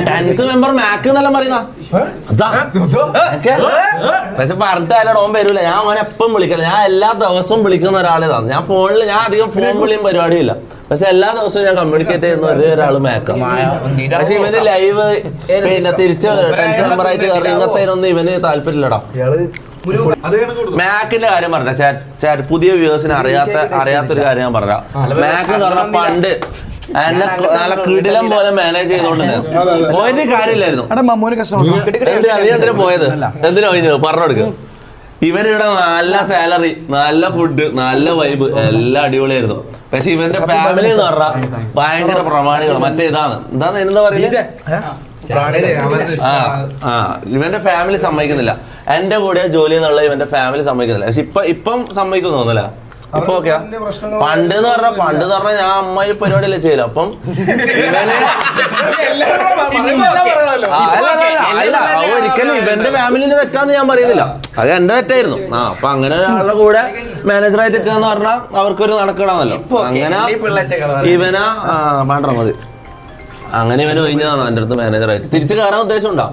10th member മാക്ക് എന്നെല്ലാം പറയുന്ന പക്ഷെ പറഞ്ഞിട്ടായാലും ഓൻ വരൂല. ഞാൻ അവനെ എപ്പം വിളിക്കല, ഞാൻ എല്ലാ ദിവസവും വിളിക്കുന്ന ഒരാളേതാണ്. ഞാൻ ഫോണിൽ ഞാൻ അധികം ഫോൺ വിളിയും പരിപാടിയില്ല, പക്ഷെ എല്ലാ ദിവസവും ഞാൻ കമ്മ്യൂണിക്കേറ്റ് ചെയ്യുന്ന ഒരാള് മാക്ക. പക്ഷെ ഇവന് ലൈവ് പിന്നെ തിരിച്ച് 10th മെമ്പർ ആയിട്ട് ഇങ്ങനത്തേനൊന്നും ഇവന് താല്പര്യമില്ലടാ. മാക്കിന്റെ കാര്യം പറഞ്ഞ പുതിയ വ്യൂവേഴ്സിന് അറിയാത്തൊരു കാര്യം ഞാൻ പറഞ്ഞ, മാക്ക് എന്ന് പറഞ്ഞാൽ പണ്ട് എന്നെ നല്ല കിടിലം പോലെ മാനേജ് ചെയ്തോണ്ടിരുന്നു. പോയിട്ട് കാര്യമില്ലായിരുന്നു. എന്തിനാ പോയത്, എന്തിനാ പോയത് പറഞ്ഞെടുക്കുക. ഇവനിവിടെ നല്ല സാലറി, നല്ല ഫുഡ്, നല്ല വൈബ്, എല്ലാം അടിപൊളിയായിരുന്നു. പക്ഷെ ഇവന്റെ ഫാമിലി എന്ന് പറഞ്ഞാൽ ഭയങ്കര പ്രമാണികൾ. മറ്റേ എന്താന്ന് എന്താ പറയുന്നത്, ഇവന്റെ ഫാമിലി സമ്മതിക്കുന്നില്ല. എന്റെ കൂടെ ജോലി എന്നുള്ള ഇവന്റെ ഫാമിലി സമ്മതിക്കുന്നില്ല. പക്ഷെ ഇപ്പം സമ്മതിക്കുന്നു തോന്നില്ല. ഇപ്പൊ ഓക്കെയാ. പണ്ട് എന്ന് പറഞ്ഞാൽ ഞാൻ അമ്മായി പരിപാടിയല്ലേ ചെയ്യല. അപ്പം ഒരിക്കലും ഇവന്റെ ഫാമിലിന്റെ തെറ്റാന്ന് ഞാൻ പറയുന്നില്ല, അത് എന്റെ തെറ്റായിരുന്നു. അപ്പൊ അങ്ങനെ ഒരാളുടെ കൂടെ മാനേജറായിട്ട് നിൽക്കാന്ന് പറഞ്ഞാൽ അവർക്കൊരു നടക്കണമല്ലോ. അങ്ങനെ ഇവനാ വേണ്ട മതി. അങ്ങനെ ഇവന് ഒഴിഞ്ഞതാണ് എന്റെ അടുത്ത് മാനേജറായിട്ട്. തിരിച്ചു കയറാൻ ഉദ്ദേശം ഉണ്ടോ?